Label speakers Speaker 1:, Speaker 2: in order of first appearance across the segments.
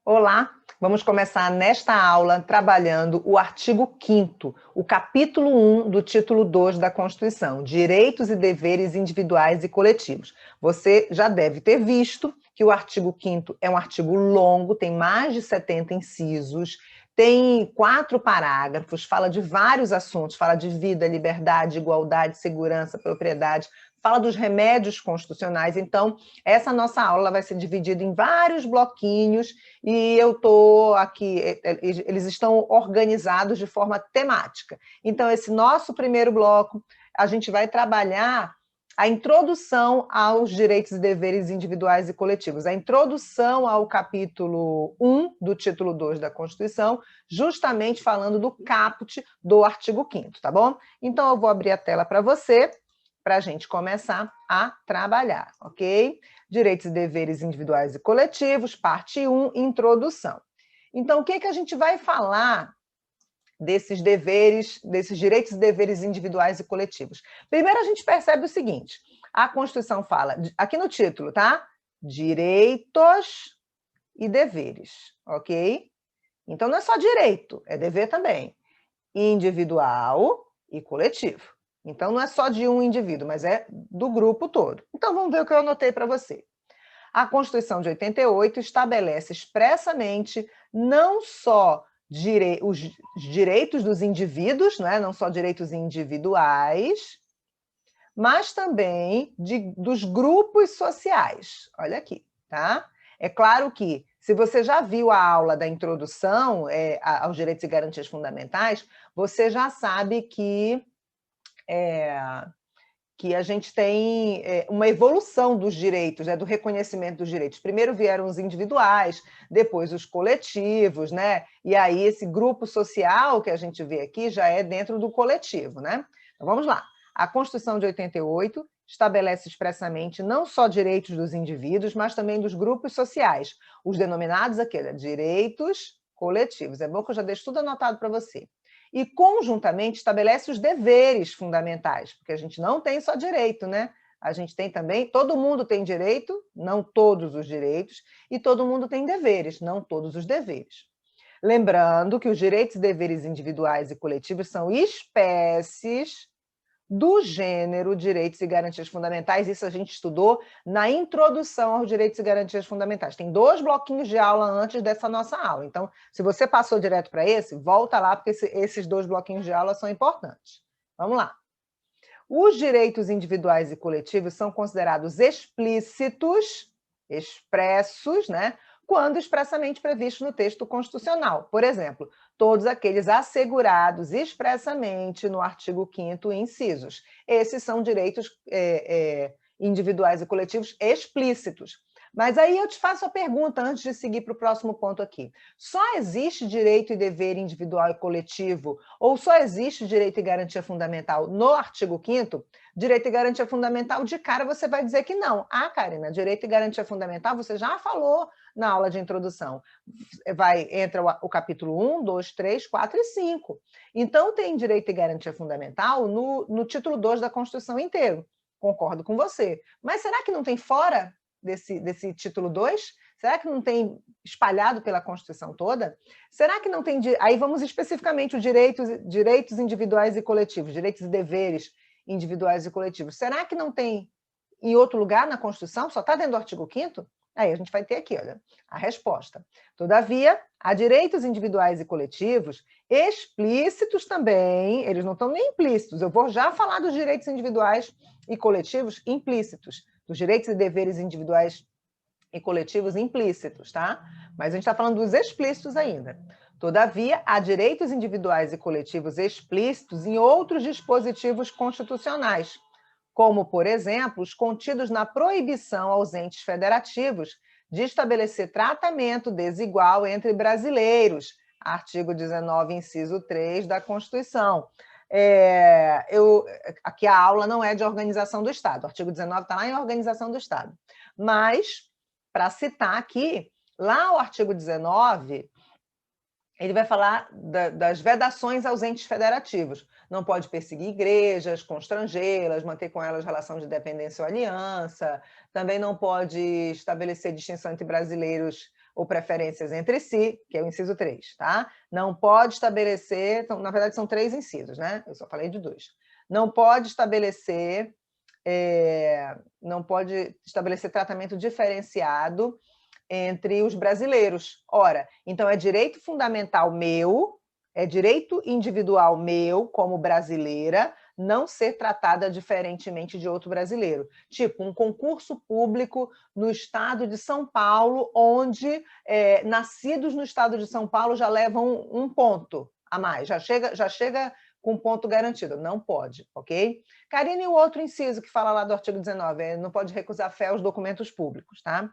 Speaker 1: Olá, vamos começar nesta aula trabalhando o artigo 5º, o capítulo 1 do título 2 da Constituição, Direitos e Deveres Individuais e Coletivos. Você já deve ter visto que o artigo 5º é um artigo longo, tem mais de 70 incisos, tem 4 parágrafos, fala de vários assuntos, fala de vida, liberdade, igualdade, segurança, propriedade, fala dos remédios constitucionais. Então, essa nossa aula vai ser dividida em vários bloquinhos e eu estou aqui, eles estão organizados de forma temática. Então, esse nosso primeiro bloco, a gente vai trabalhar a introdução aos direitos e deveres individuais e coletivos, a introdução ao capítulo 1 do título 2 da Constituição, justamente falando do caput do artigo 5º, tá bom? Então, eu vou abrir a tela para você, para a gente começar a trabalhar, ok? Direitos e deveres individuais e coletivos, parte 1, introdução. Então, o que a gente vai falar desses deveres, desses direitos e deveres individuais e coletivos? Primeiro, a gente percebe o seguinte, a Constituição fala, aqui no título, tá? Direitos e deveres, ok? Então, não é só direito, é dever também. Individual e coletivo. Então, não é só de um indivíduo, mas é do grupo todo. Então, vamos ver o que eu anotei para você. A Constituição de 88 estabelece expressamente não só os direitos dos indivíduos, não só direitos individuais, mas também dos grupos sociais. Olha aqui, tá? É claro que, se você já viu a aula da introdução aos direitos e garantias fundamentais, você já sabe que a gente tem uma evolução dos direitos, do reconhecimento dos direitos. Primeiro vieram os individuais, depois os coletivos, e aí esse grupo social que a gente vê aqui já é dentro do coletivo. Então, vamos lá. A Constituição de 88 estabelece expressamente não só direitos dos indivíduos, mas também dos grupos sociais, os denominados aqui, direitos coletivos. É bom que eu já deixo tudo anotado para você. E, conjuntamente, estabelece os deveres fundamentais, porque a gente não tem só direito, A gente tem também, todo mundo tem direito, não todos os direitos, e todo mundo tem deveres, não todos os deveres. Lembrando que os direitos e deveres individuais e coletivos são espécies do gênero direitos e garantias fundamentais, isso a gente estudou na introdução aos direitos e garantias fundamentais. Tem 2 bloquinhos de aula antes dessa nossa aula, então, se você passou direto para esse, volta lá, porque esses 2 bloquinhos de aula são importantes. Vamos lá. Os direitos individuais e coletivos são considerados explícitos, expressos, quando expressamente previstos no texto constitucional. Por exemplo, todos aqueles assegurados expressamente no artigo 5º, incisos. Esses são direitos individuais e coletivos explícitos. Mas aí eu te faço a pergunta, antes de seguir para o próximo ponto aqui. Só existe direito e dever individual e coletivo, ou só existe direito e garantia fundamental no artigo 5º? Direito e garantia fundamental, de cara, você vai dizer que não. Ah, Karina, direito e garantia fundamental, você já falou na aula de introdução. Entra o capítulo 1, 2, 3, 4 e 5. Então, tem direito e garantia fundamental no título 2 da Constituição inteiro. Concordo com você. Mas será que não tem fora desse título 2? Será que não tem espalhado pela Constituição toda? Será que não tem... Aí vamos especificamente os direitos individuais e coletivos, direitos e deveres individuais e coletivos. Será que não tem em outro lugar na Constituição? Só está dentro do artigo 5º? Aí a gente vai ter aqui, olha, a resposta. Todavia, há direitos individuais e coletivos explícitos também, eles não estão nem implícitos. Eu vou já falar dos direitos individuais e coletivos implícitos, dos direitos e deveres individuais e coletivos implícitos, tá? Mas a gente está falando dos explícitos ainda. Todavia, há direitos individuais e coletivos explícitos em outros dispositivos constitucionais, como, por exemplo, os contidos na proibição aos entes federativos de estabelecer tratamento desigual entre brasileiros, artigo 19, inciso 3 da Constituição. Aqui a aula não é de organização do Estado, o artigo 19 está lá em organização do Estado. Mas, para citar aqui, lá o artigo 19, ele vai falar das vedações aos entes federativos. Não pode perseguir igrejas, constrangê-las, manter com elas relação de dependência ou aliança, também não pode estabelecer distinção entre brasileiros ou preferências entre si, que é o inciso 3, tá? Não pode estabelecer, então, na verdade são 3 incisos, né? Eu só falei de 2. Não pode estabelecer tratamento diferenciado entre os brasileiros. Ora, então é direito fundamental meu, é direito individual meu, como brasileira, não ser tratada diferentemente de outro brasileiro. Tipo, um concurso público no estado de São Paulo, onde nascidos no estado de São Paulo já levam um ponto a mais, já chega com ponto garantido. Não pode, ok? Karine, e o outro inciso que fala lá do artigo 19, não pode recusar fé aos documentos públicos, tá?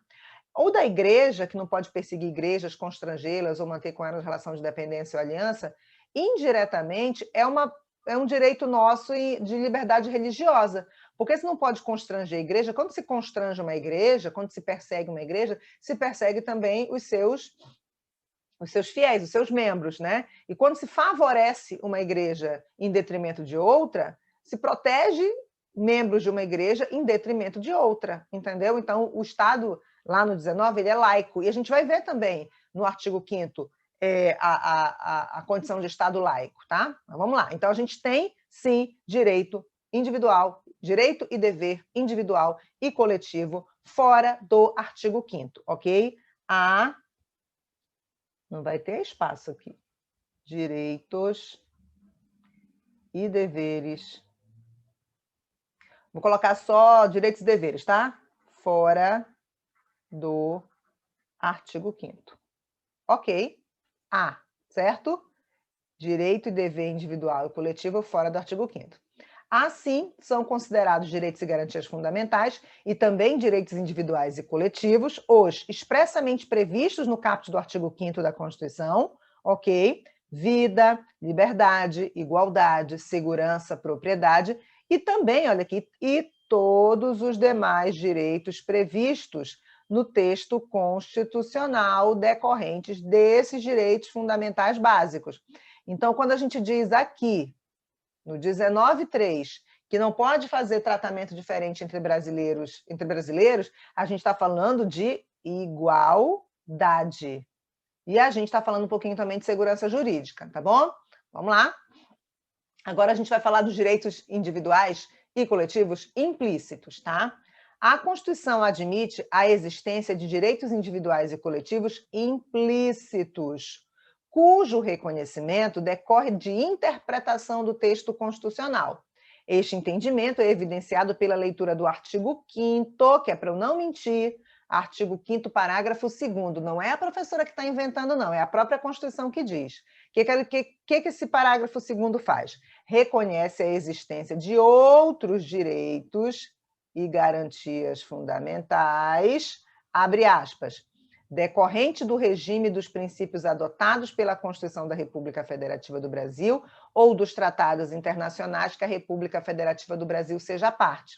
Speaker 1: Ou da igreja, que não pode perseguir igrejas, constrangê-las ou manter com elas relação de dependência ou aliança, indiretamente é um direito nosso de liberdade religiosa, porque se não pode constranger a igreja, quando se constrange uma igreja, quando se persegue uma igreja, se persegue também os seus fiéis, os seus membros, né? E quando se favorece uma igreja em detrimento de outra, se protege membros de uma igreja em detrimento de outra, entendeu? Então, o Estado, lá no 19, ele é laico. E a gente vai ver também, no artigo 5º, a condição de Estado laico, tá? Então, vamos lá. Então, a gente tem, sim, direito individual, direito e dever individual e coletivo fora do artigo 5º, ok? Não vai ter espaço aqui. Direitos e deveres. Vou colocar só direitos e deveres, tá? Fora do artigo 5º. Ok. Certo? Direito e dever individual e coletivo fora do artigo 5º. Assim, são considerados direitos e garantias fundamentais e também direitos individuais e coletivos, os expressamente previstos no caput do artigo 5º da Constituição, ok? Vida, liberdade, igualdade, segurança, propriedade e também, olha aqui, e todos os demais direitos previstos no texto constitucional decorrentes desses direitos fundamentais básicos. Então, quando a gente diz aqui, no 19.3, que não pode fazer tratamento diferente entre brasileiros, a gente está falando de igualdade. E a gente está falando um pouquinho também de segurança jurídica, tá bom? Vamos lá. Agora a gente vai falar dos direitos individuais e coletivos implícitos, tá? A Constituição admite a existência de direitos individuais e coletivos implícitos, cujo reconhecimento decorre de interpretação do texto constitucional. Este entendimento é evidenciado pela leitura do artigo 5º, que é para eu não mentir, artigo 5º, parágrafo 2º. Não é a professora que está inventando, não, é a própria Constituição que diz. O que esse parágrafo 2º faz? Reconhece a existência de outros direitos e garantias fundamentais, abre aspas, decorrente do regime dos princípios adotados pela Constituição da República Federativa do Brasil ou dos tratados internacionais que a República Federativa do Brasil seja parte.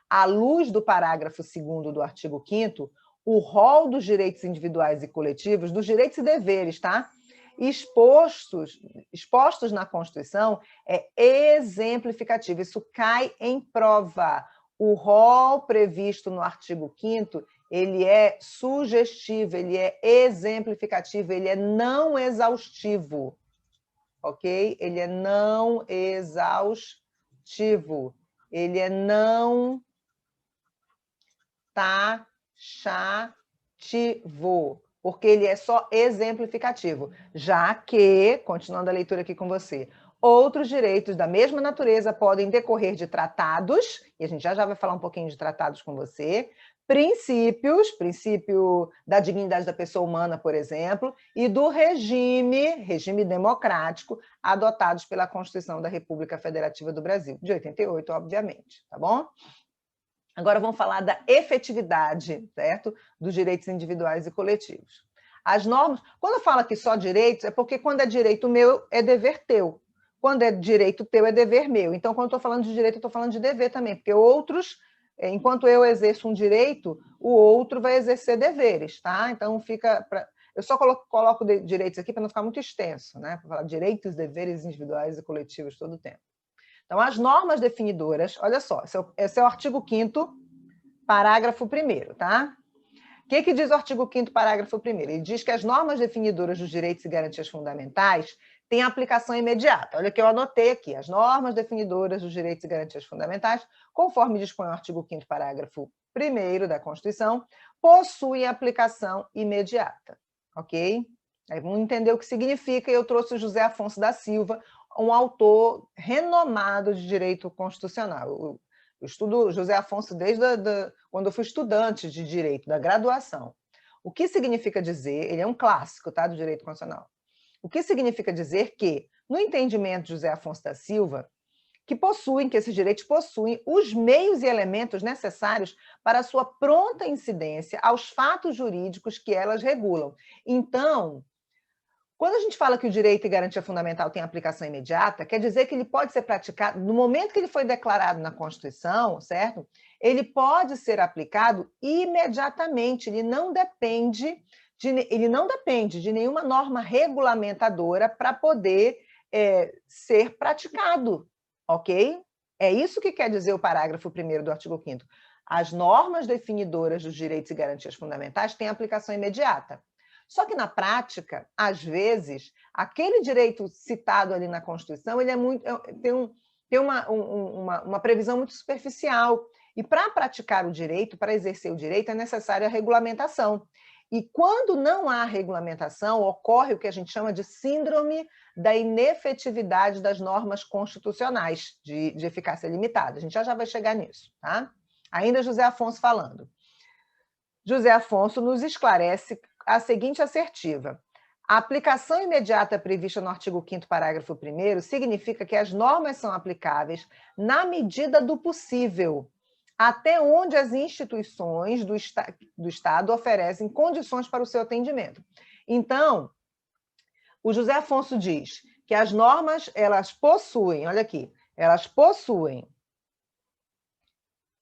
Speaker 1: À luz do parágrafo 2º do artigo 5º, o rol dos direitos individuais e coletivos, dos direitos e deveres, tá? Expostos na Constituição é exemplificativo, isso cai em prova. O rol previsto no artigo 5º, ele é sugestivo, ele é exemplificativo, ele é não exaustivo, ok? Ele é não exaustivo, ele é não taxativo, porque ele é só exemplificativo, já que, continuando a leitura aqui com você, outros direitos da mesma natureza podem decorrer de tratados, e a gente já vai falar um pouquinho de tratados com você, princípio da dignidade da pessoa humana, por exemplo, e do regime democrático adotados pela Constituição da República Federativa do Brasil, de 88, obviamente, tá bom? Agora vamos falar da efetividade, certo? Dos direitos individuais e coletivos. As normas, quando eu falo aqui só direitos, é porque quando é direito meu, é dever teu. Quando é direito teu, é dever meu. Então, quando eu estou falando de direito, eu estou falando de dever também, porque outros, enquanto eu exerço um direito, o outro vai exercer deveres, tá? Então, eu só coloco direitos aqui para não ficar muito extenso, né? Para falar direitos, deveres individuais e coletivos todo o tempo. Então, as normas definidoras, olha só, esse é o artigo 5º, parágrafo 1º, tá? O que diz o artigo 5º, parágrafo 1º? Ele diz que as normas definidoras dos direitos e garantias fundamentais têm aplicação imediata. Olha o que eu anotei aqui. As normas definidoras dos direitos e garantias fundamentais, conforme dispõe o artigo 5º, parágrafo 1º da Constituição, possuem aplicação imediata. Ok? Aí vamos entender o que significa, e eu trouxe o José Afonso da Silva, um autor renomado de direito constitucional. Eu estudo José Afonso desde quando eu fui estudante de direito, da graduação. O que significa dizer, ele é um clássico, tá, do direito constitucional. O que significa dizer que, no entendimento de José Afonso da Silva, que esses direitos possuem os meios e elementos necessários para a sua pronta incidência aos fatos jurídicos que elas regulam. Então, quando a gente fala que o direito e garantia fundamental tem aplicação imediata, quer dizer que ele pode ser praticado, no momento que ele foi declarado na Constituição, certo? Ele pode ser aplicado imediatamente, ele não depende de nenhuma norma regulamentadora para poder ser praticado, ok? É isso que quer dizer o parágrafo 1º do artigo 5º. As normas definidoras dos direitos e garantias fundamentais têm aplicação imediata. Só que, na prática, às vezes, aquele direito citado ali na Constituição ele tem uma previsão muito superficial. E, para praticar o direito, para exercer o direito, é necessária a regulamentação. E, quando não há regulamentação, ocorre o que a gente chama de síndrome da inefetividade das normas constitucionais de eficácia limitada. A gente já vai chegar nisso, tá? Ainda José Afonso falando. José Afonso nos esclarece a seguinte assertiva: a aplicação imediata prevista no artigo 5º, parágrafo 1º, significa que as normas são aplicáveis na medida do possível, até onde as instituições do Estado oferecem condições para o seu atendimento. Então, o José Afonso diz que as normas, elas possuem, olha aqui, elas possuem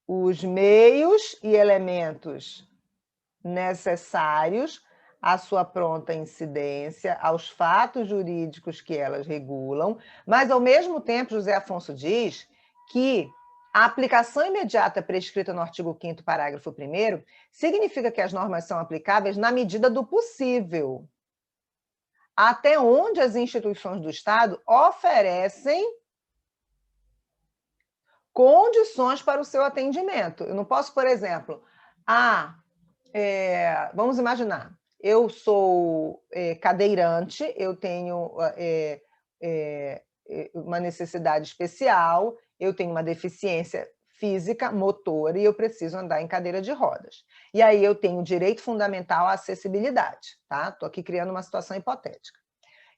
Speaker 1: os meios e elementos necessários à sua pronta incidência, aos fatos jurídicos que elas regulam, mas, ao mesmo tempo, José Afonso diz que a aplicação imediata prescrita no artigo 5º, parágrafo 1º, significa que as normas são aplicáveis na medida do possível, até onde as instituições do Estado oferecem condições para o seu atendimento. Eu não posso, por exemplo, vamos imaginar, eu sou cadeirante, eu tenho uma necessidade especial, eu tenho uma deficiência física, motora, e eu preciso andar em cadeira de rodas. E aí eu tenho direito fundamental à acessibilidade, tá? Estou aqui criando uma situação hipotética.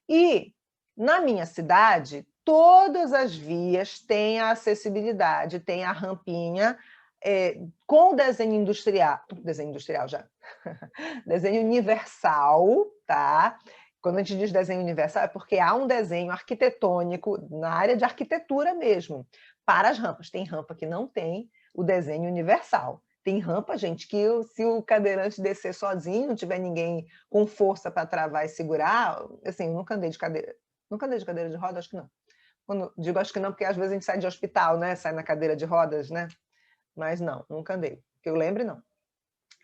Speaker 1: E, na minha cidade, todas as vias têm a acessibilidade, tem a rampinha, com desenho industrial já, desenho universal, tá? Quando a gente diz desenho universal, é porque há um desenho arquitetônico na área de arquitetura mesmo, para as rampas. Tem rampa que não tem o desenho universal. Tem rampa, gente, que se o cadeirante descer sozinho, não tiver ninguém com força para travar e segurar, assim, eu nunca andei de cadeira de roda, acho que não. Quando digo acho que não, porque às vezes a gente sai de hospital, né? Sai na cadeira de rodas, né? Mas não, nunca andei. Que eu lembre, não.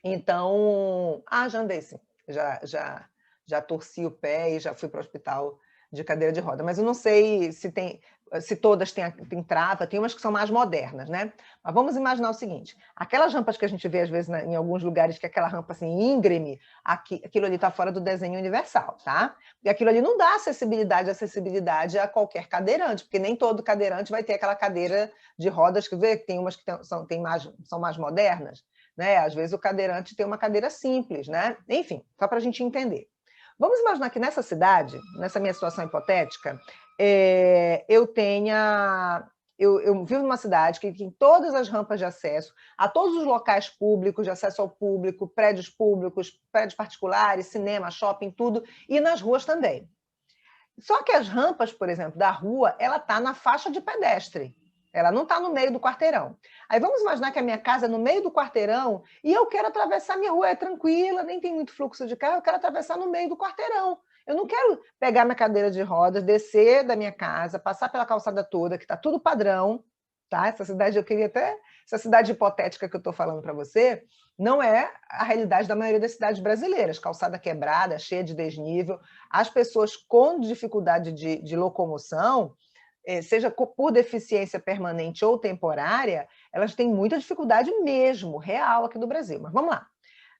Speaker 1: Então, já andei, sim. Já torci o pé e já fui para o hospital de cadeira de roda. Mas eu não sei se todas têm trava, tem umas que são mais modernas, né? Mas vamos imaginar o seguinte: aquelas rampas que a gente vê, às vezes, em alguns lugares, que é aquela rampa assim, íngreme, aquilo ali está fora do desenho universal, tá? E aquilo ali não dá acessibilidade a qualquer cadeirante, porque nem todo cadeirante vai ter aquela cadeira de rodas que vê, tem umas que são mais modernas, né? Às vezes o cadeirante tem uma cadeira simples, né? Enfim, só para a gente entender. Vamos imaginar que nessa cidade, nessa minha situação hipotética, eu vivo numa cidade que tem todas as rampas de acesso a todos os locais públicos, de acesso ao público, prédios públicos, prédios particulares, cinema, shopping, tudo, e nas ruas também. Só que as rampas, por exemplo, da rua, ela está na faixa de pedestre. Ela não está no meio do quarteirão. Aí vamos imaginar que a minha casa é no meio do quarteirão e eu quero atravessar minha rua, é tranquila, nem tem muito fluxo de carro, eu quero atravessar no meio do quarteirão. Eu não quero pegar minha cadeira de rodas, descer da minha casa, passar pela calçada toda, que está tudo padrão, tá? Essa cidade, eu queria até... Essa cidade hipotética que eu estou falando para você, Não é a realidade da maioria das cidades brasileiras. Calçada quebrada, cheia de desnível, as pessoas com dificuldade de locomoção, seja por deficiência permanente ou temporária, elas têm muita dificuldade mesmo, real aqui no Brasil. Mas vamos lá.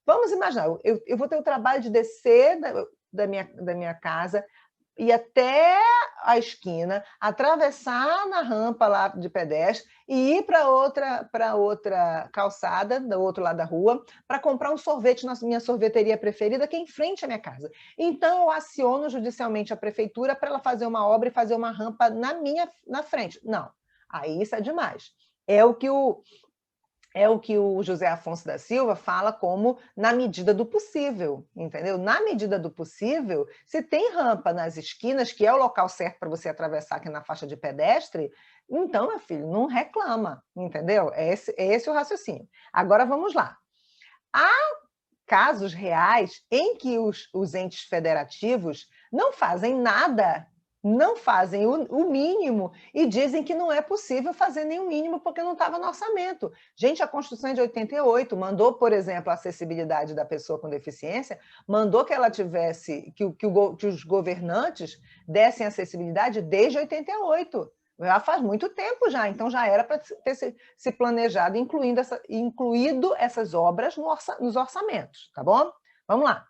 Speaker 1: Vamos imaginar, eu vou ter o trabalho de descer da minha casa, ir até a esquina, atravessar na rampa lá de pedestre e ir para outra calçada, do outro lado da rua, para comprar um sorvete na minha sorveteria preferida, que é em frente à minha casa. Então, eu aciono judicialmente a prefeitura para ela fazer uma obra e fazer uma rampa na frente. Não, aí isso é demais. É o que o José Afonso da Silva fala como na medida do possível, entendeu? Na medida do possível, se tem rampa nas esquinas, que é o local certo para você atravessar aqui na faixa de pedestre, então, meu filho, não reclama, entendeu? É esse o raciocínio. Agora, vamos lá. Há casos reais em que os entes federativos não fazem nada, não fazem o mínimo e dizem que não é possível fazer nenhum mínimo porque não estava no orçamento. Gente, a Constituição é de 88 mandou, por exemplo, a acessibilidade da pessoa com deficiência, mandou que ela tivesse, que os governantes dessem acessibilidade desde 88. Já faz muito tempo já, então já era para ter se planejado, incluído essas obras nos orçamentos, tá bom? Vamos lá.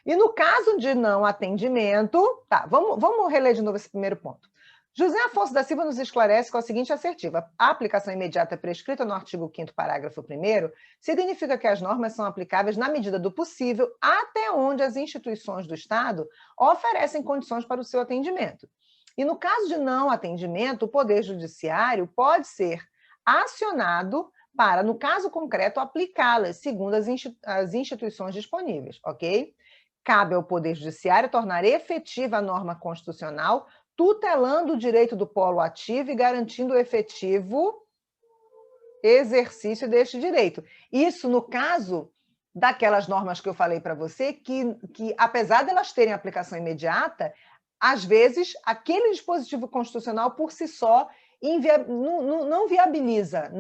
Speaker 1: E no caso de não atendimento, tá, vamos reler de novo esse primeiro ponto. José Afonso da Silva nos esclarece com a seguinte assertiva: a aplicação imediata prescrita no artigo 5º, parágrafo 1º, significa que as normas são aplicáveis na medida do possível até onde as instituições do Estado oferecem condições para o seu atendimento. E no caso de não atendimento, o Poder Judiciário pode ser acionado para, no caso concreto, aplicá-las segundo as instituições disponíveis, ok? Cabe ao Poder Judiciário tornar efetiva a norma constitucional, tutelando o direito do polo ativo e garantindo o efetivo exercício deste direito. Isso no caso daquelas normas que eu falei para você, que apesar de elas terem aplicação imediata, às vezes, aquele dispositivo constitucional, por si só, não viabiliza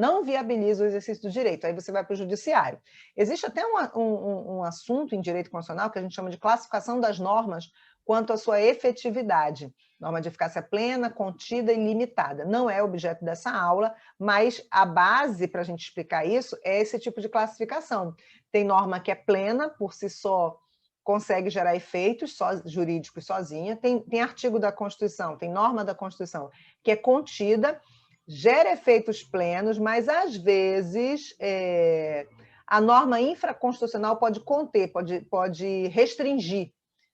Speaker 1: o exercício do direito. Aí você vai para o judiciário. Existe até um assunto em direito constitucional que a gente chama de classificação das normas quanto à sua efetividade. Norma de eficácia plena, contida e limitada. Não é objeto dessa aula, mas a base para a gente explicar isso é esse tipo de classificação. Tem norma que é plena, por si só, consegue gerar efeitos jurídicos sozinha, tem artigo da Constituição, tem norma da Constituição que é contida, gera efeitos plenos, mas, às vezes, a norma infraconstitucional pode conter, pode restringir,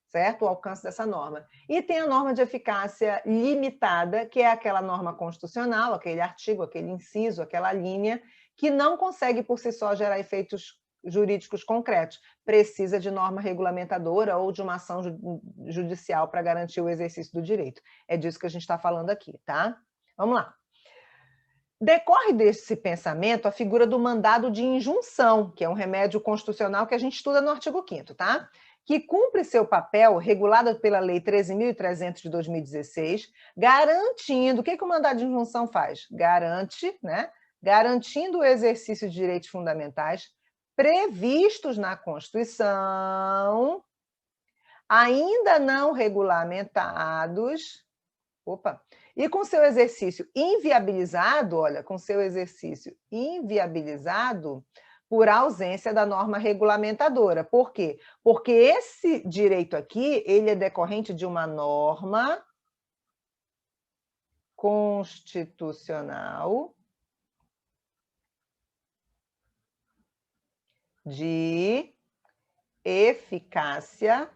Speaker 1: certo? O alcance dessa norma. E tem a norma de eficácia limitada, que é aquela norma constitucional, aquele artigo, aquele inciso, aquela linha, que não consegue, por si só, gerar efeitos jurídicos concretos, precisa de norma regulamentadora ou de uma ação judicial para garantir o exercício do direito. É disso que a gente está falando aqui, tá? Vamos lá. Decorre desse pensamento a figura do mandado de injunção, que é um remédio constitucional que a gente estuda no artigo 5º, tá? Que cumpre seu papel, regulado pela Lei 13.300 de 2016, garantindo... O que o mandado de injunção faz? Garante, né? Garantindo o exercício de direitos fundamentais previstos na Constituição, ainda não regulamentados, e com seu exercício inviabilizado, por ausência da norma regulamentadora. Por quê? Porque esse direito aqui, ele é decorrente de uma norma constitucional de eficácia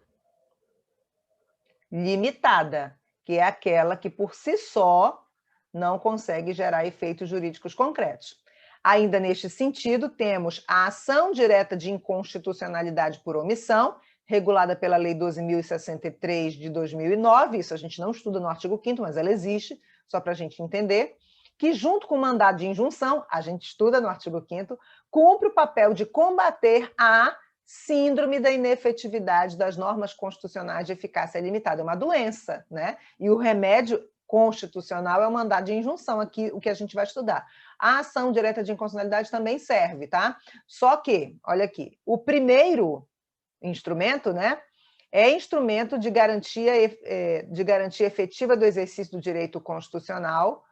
Speaker 1: limitada, que é aquela que, por si só, não consegue gerar efeitos jurídicos concretos. Ainda neste sentido, temos a ação direta de inconstitucionalidade por omissão, regulada pela Lei 12.063 de 2009, isso a gente não estuda no artigo 5º, mas ela existe, só para a gente entender, que, junto com o mandado de injunção, a gente estuda no artigo 5º, cumpre o papel de combater a síndrome da inefetividade das normas constitucionais de eficácia limitada. É uma doença, né? E o remédio constitucional é o mandado de injunção, aqui o que a gente vai estudar. A ação direta de inconstitucionalidade também serve, tá? Só que, olha aqui, o primeiro instrumento, né, é instrumento de garantia efetiva do exercício do direito constitucional,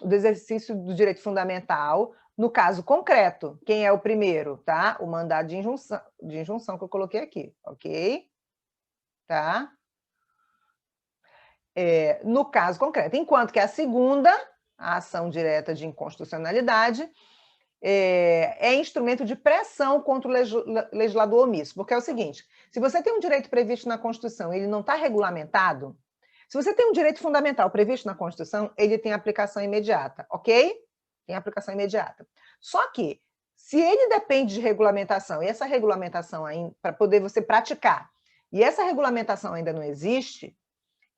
Speaker 1: do exercício do direito fundamental, no caso concreto. Quem é o primeiro, tá? O mandado de injunção que eu coloquei aqui, ok? Tá? No caso concreto. Enquanto que a segunda, a ação direta de inconstitucionalidade, é instrumento de pressão contra o legislador omisso. Porque é o seguinte, se você tem um direito previsto na Constituição e ele não está regulamentado, se você tem um direito fundamental previsto na Constituição, ele tem aplicação imediata, ok? Tem aplicação imediata. Só que, se ele depende de regulamentação, e essa regulamentação, para poder você praticar, e essa regulamentação ainda não existe,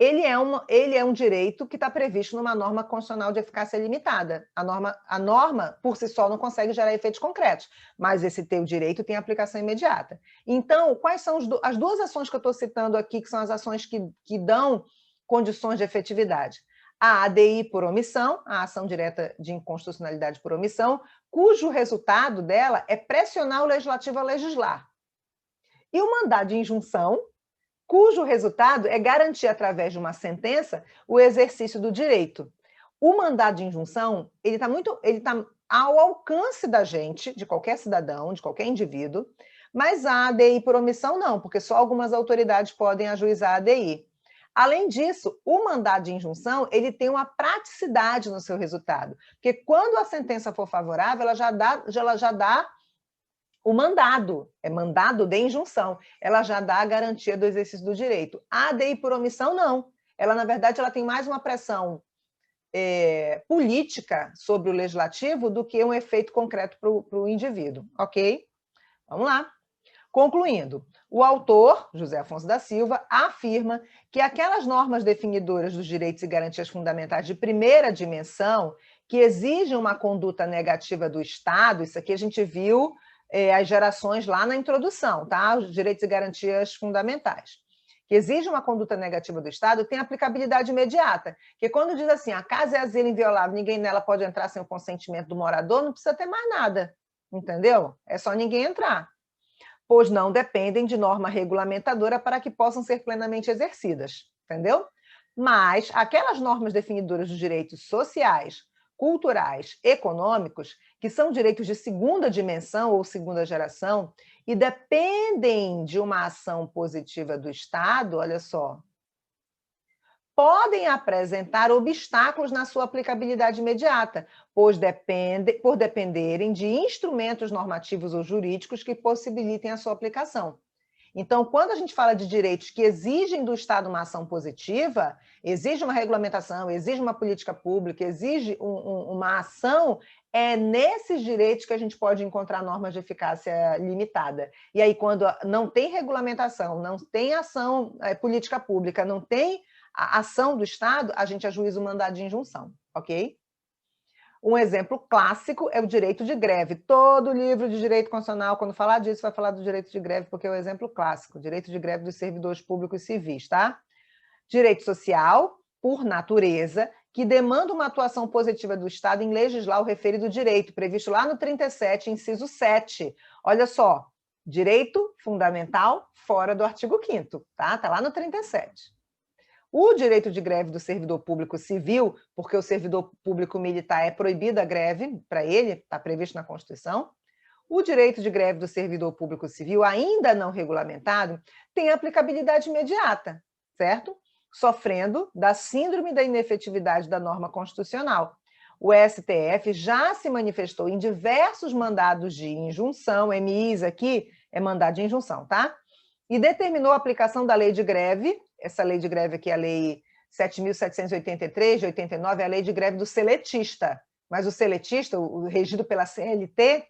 Speaker 1: ele é um direito que está previsto numa norma constitucional de eficácia limitada. A norma, por si só, não consegue gerar efeitos concretos, mas esse teu direito tem aplicação imediata. Então, quais são as duas ações que eu estou citando aqui, que são as ações que dão condições de efetividade? A ADI por omissão, a ação direta de inconstitucionalidade por omissão, cujo resultado dela é pressionar o legislativo a legislar. E o mandado de injunção, cujo resultado é garantir, através de uma sentença, o exercício do direito. O mandado de injunção, ele está ao alcance da gente, de qualquer cidadão, de qualquer indivíduo, mas a ADI por omissão não, porque só algumas autoridades podem ajuizar a ADI. Além disso, o mandado de injunção, ele tem uma praticidade no seu resultado, porque quando a sentença for favorável, ela já dá o mandado, é mandado de injunção, ela já dá a garantia do exercício do direito. A ADI por omissão, não. Ela, na verdade, ela tem mais uma pressão política sobre o legislativo do que um efeito concreto para o indivíduo, ok? Vamos lá. Concluindo, o autor, José Afonso da Silva, afirma que aquelas normas definidoras dos direitos e garantias fundamentais de primeira dimensão, que exigem uma conduta negativa do Estado, isso aqui a gente viu as gerações lá na introdução, tá? Os direitos e garantias fundamentais, que exigem uma conduta negativa do Estado, tem aplicabilidade imediata, que quando diz assim, a casa é asilo inviolável, ninguém nela pode entrar sem o consentimento do morador, não precisa ter mais nada, entendeu? É só ninguém entrar, pois não dependem de norma regulamentadora para que possam ser plenamente exercidas, entendeu? Mas aquelas normas definidoras dos direitos sociais, culturais, econômicos, que são direitos de segunda dimensão ou segunda geração, e dependem de uma ação positiva do Estado, olha só, podem apresentar obstáculos na sua aplicabilidade imediata, por dependerem de instrumentos normativos ou jurídicos que possibilitem a sua aplicação. Então, quando a gente fala de direitos que exigem do Estado uma ação positiva, exige uma regulamentação, exige uma política pública, exige uma ação, é nesses direitos que a gente pode encontrar normas de eficácia limitada. E aí, quando não tem regulamentação, não tem ação política pública, não tem a ação do Estado, a gente ajuiza o mandado de injunção, ok? Um exemplo clássico é o direito de greve. Todo livro de direito constitucional, quando falar disso, vai falar do direito de greve, porque é o exemplo clássico, direito de greve dos servidores públicos civis, tá? Direito social, por natureza, que demanda uma atuação positiva do Estado em legislar o referido direito, previsto lá no 37, inciso 7. Olha só, direito fundamental fora do artigo 5º, tá? Tá lá no 37. O direito de greve do servidor público civil, porque o servidor público militar é proibida a greve para ele, está previsto na Constituição. O direito de greve do servidor público civil, ainda não regulamentado, tem aplicabilidade imediata, certo? Sofrendo da síndrome da inefetividade da norma constitucional. O STF já se manifestou em diversos mandados de injunção, MIs aqui é mandado de injunção, tá? E determinou a aplicação da lei de greve. Essa lei de greve aqui é a lei 7.783, de 89, é a lei de greve do seletista. Mas o seletista, o regido pela CLT,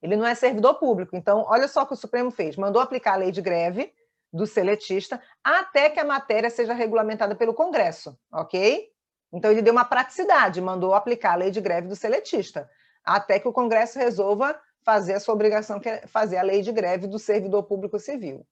Speaker 1: ele não é servidor público. Então, olha só o que o Supremo fez. Mandou aplicar a lei de greve do seletista até que a matéria seja regulamentada pelo Congresso, ok? Então, ele deu uma praticidade, mandou aplicar a lei de greve do seletista, até que o Congresso resolva fazer a sua obrigação, que é fazer a lei de greve do servidor público civil.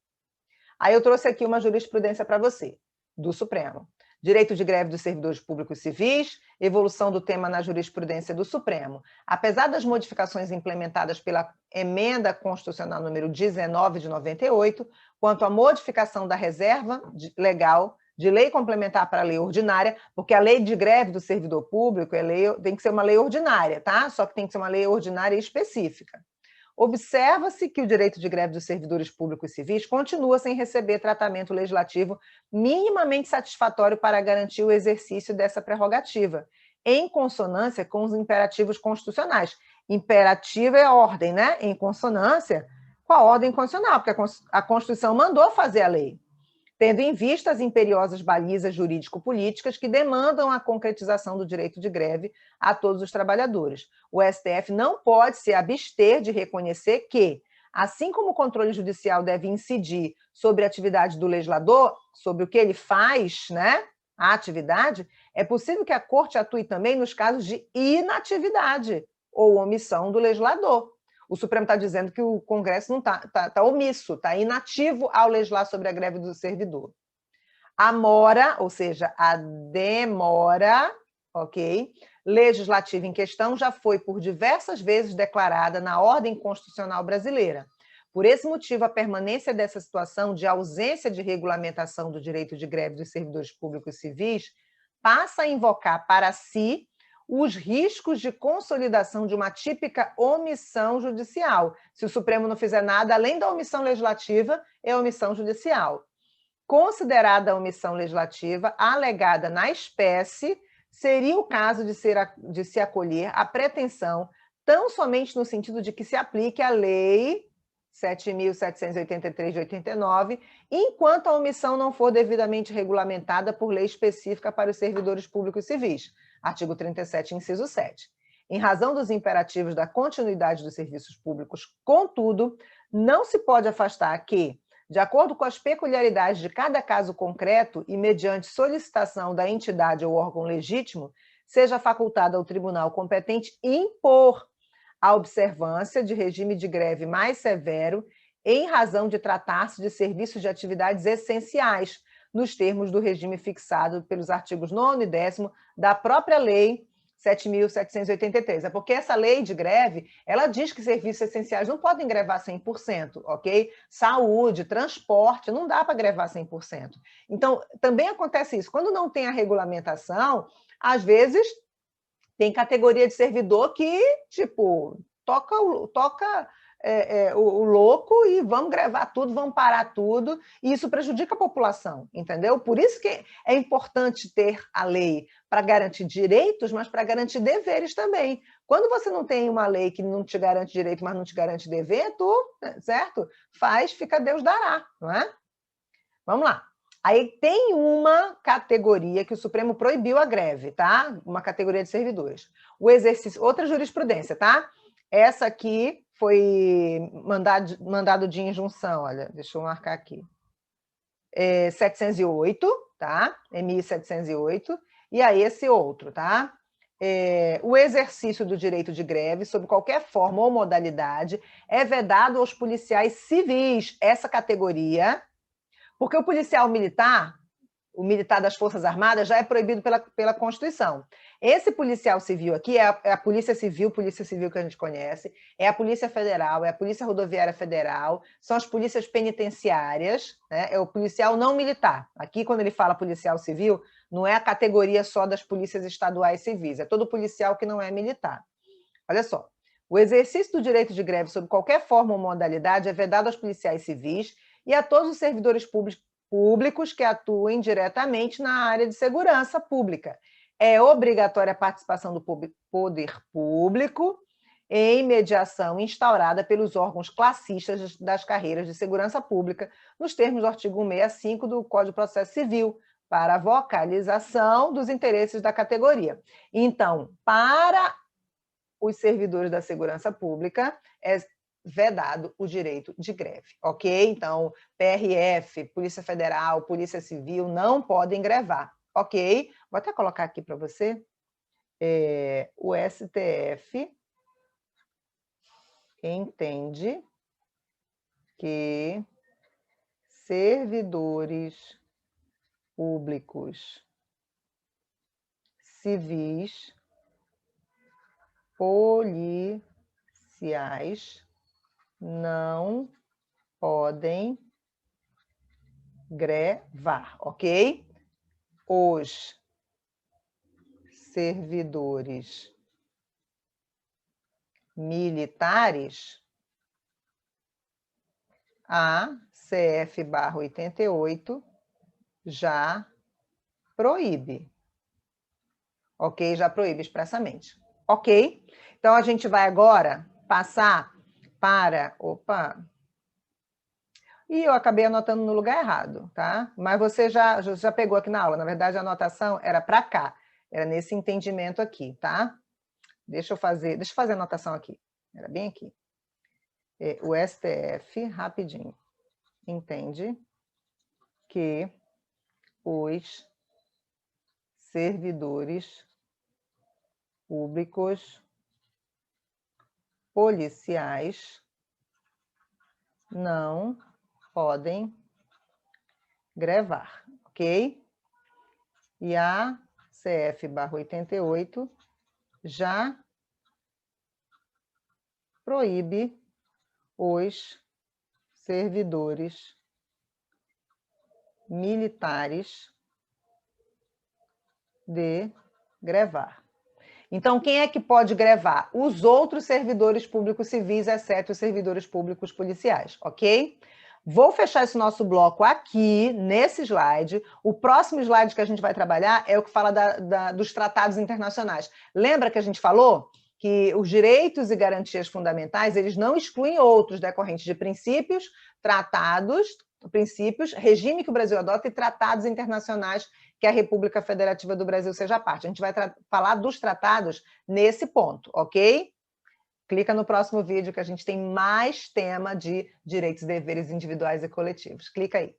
Speaker 1: Aí eu trouxe aqui uma jurisprudência para você, do Supremo. Direito de greve dos servidores públicos civis, evolução do tema na jurisprudência do Supremo. Apesar das modificações implementadas pela Emenda Constitucional número 19 de 98, quanto à modificação da reserva legal de lei complementar para a lei ordinária, porque a lei de greve do servidor público tem que ser uma lei ordinária, tá? Só que tem que ser uma lei ordinária específica. Observa-se que o direito de greve dos servidores públicos civis continua sem receber tratamento legislativo minimamente satisfatório para garantir o exercício dessa prerrogativa, em consonância com os imperativos constitucionais. Imperativo é ordem, né? Em consonância com a ordem constitucional, porque a Constituição mandou fazer a lei, tendo em vista as imperiosas balizas jurídico-políticas que demandam a concretização do direito de greve a todos os trabalhadores. O STF não pode se abster de reconhecer que, assim como o controle judicial deve incidir sobre a atividade do legislador, sobre o que ele faz, né, a atividade, é possível que a Corte atue também nos casos de inatividade ou omissão do legislador. O Supremo está dizendo que o Congresso não está omisso, está inativo ao legislar sobre a greve do servidor. A mora, ou seja, a demora, ok, legislativa em questão já foi por diversas vezes declarada na ordem constitucional brasileira. Por esse motivo, a permanência dessa situação de ausência de regulamentação do direito de greve dos servidores públicos civis passa a invocar para si os riscos de consolidação de uma típica omissão judicial. Se o Supremo não fizer nada, além da omissão legislativa, é omissão judicial. Considerada a omissão legislativa alegada na espécie, seria o caso de se acolher à pretensão tão somente no sentido de que se aplique a Lei 7.783 de 89, enquanto a omissão não for devidamente regulamentada por lei específica para os servidores públicos civis. Artigo 37, inciso 7. Em razão dos imperativos da continuidade dos serviços públicos, contudo, não se pode afastar que, de acordo com as peculiaridades de cada caso concreto e mediante solicitação da entidade ou órgão legítimo, seja facultado ao tribunal competente impor a observância de regime de greve mais severo em razão de tratar-se de serviços de atividades essenciais, nos termos do regime fixado pelos artigos 9º e 10º da própria Lei 7.783. É porque essa lei de greve, ela diz que serviços essenciais não podem grevar 100%, ok? Saúde, transporte, não dá para grevar 100%. Então, também acontece isso. Quando não tem a regulamentação, às vezes tem categoria de servidor que, tipo, toca o louco e vamos grevar tudo, vamos parar tudo, e isso prejudica a população, entendeu? Por isso que é importante ter a lei para garantir direitos, mas para garantir deveres também. Quando você não tem uma lei que não te garante direito, mas não te garante dever, certo? Fica Deus dará, não é? Vamos lá. Aí tem uma categoria que o Supremo proibiu a greve, tá? Uma categoria de servidores. O exercício, outra jurisprudência, tá? Essa aqui foi mandado de injunção, olha, deixa eu marcar aqui. 708, tá? MI 708. E aí esse outro, tá? O exercício do direito de greve, sob qualquer forma ou modalidade, é vedado aos policiais civis, essa categoria, porque o policial militar, o militar das Forças Armadas, já é proibido pela Constituição. Esse policial civil aqui é a Polícia Civil que a gente conhece, é a Polícia Federal, é a Polícia Rodoviária Federal, são as polícias penitenciárias, né? É o policial não militar. Aqui, quando ele fala policial civil, não é a categoria só das polícias estaduais civis, é todo policial que não é militar. Olha só, o exercício do direito de greve sob qualquer forma ou modalidade é vedado aos policiais civis e a todos os servidores públicos que atuem diretamente na área de segurança pública. É obrigatória a participação do poder público em mediação instaurada pelos órgãos classistas das carreiras de segurança pública, nos termos do artigo 165 do Código de Processo Civil, para a vocalização dos interesses da categoria. Então, para os servidores da segurança pública, é vedado o direito de greve, ok? Então, PRF, Polícia Federal, Polícia Civil não podem grevar, ok? Vou até colocar aqui para você. O STF entende que servidores públicos civis, policiais não podem grevar, ok? Os servidores militares, a CF/88 já proíbe. Ok? Já proíbe expressamente. Ok? Então, a gente vai agora passar para... Opa! E eu acabei anotando no lugar errado, tá? Mas você já pegou aqui na aula. Na verdade, a anotação era para cá. Era nesse entendimento aqui, tá? Deixa eu fazer a anotação aqui. Era bem aqui. O STF, rapidinho, entende que os servidores públicos policiais não podem grevar, ok? E a CF/88 já proíbe os servidores militares de grevar. Então, quem é que pode grevar? Os outros servidores públicos civis, exceto os servidores públicos policiais, ok? Vou fechar esse nosso bloco aqui, nesse slide. O próximo slide que a gente vai trabalhar é o que fala dos tratados internacionais. Lembra que a gente falou que os direitos e garantias fundamentais, eles não excluem outros decorrentes de princípios, tratados, regime que o Brasil adota e tratados internacionais que a República Federativa do Brasil seja parte. A gente vai falar dos tratados nesse ponto, ok? Clica no próximo vídeo que a gente tem mais tema de direitos e deveres individuais e coletivos. Clica aí.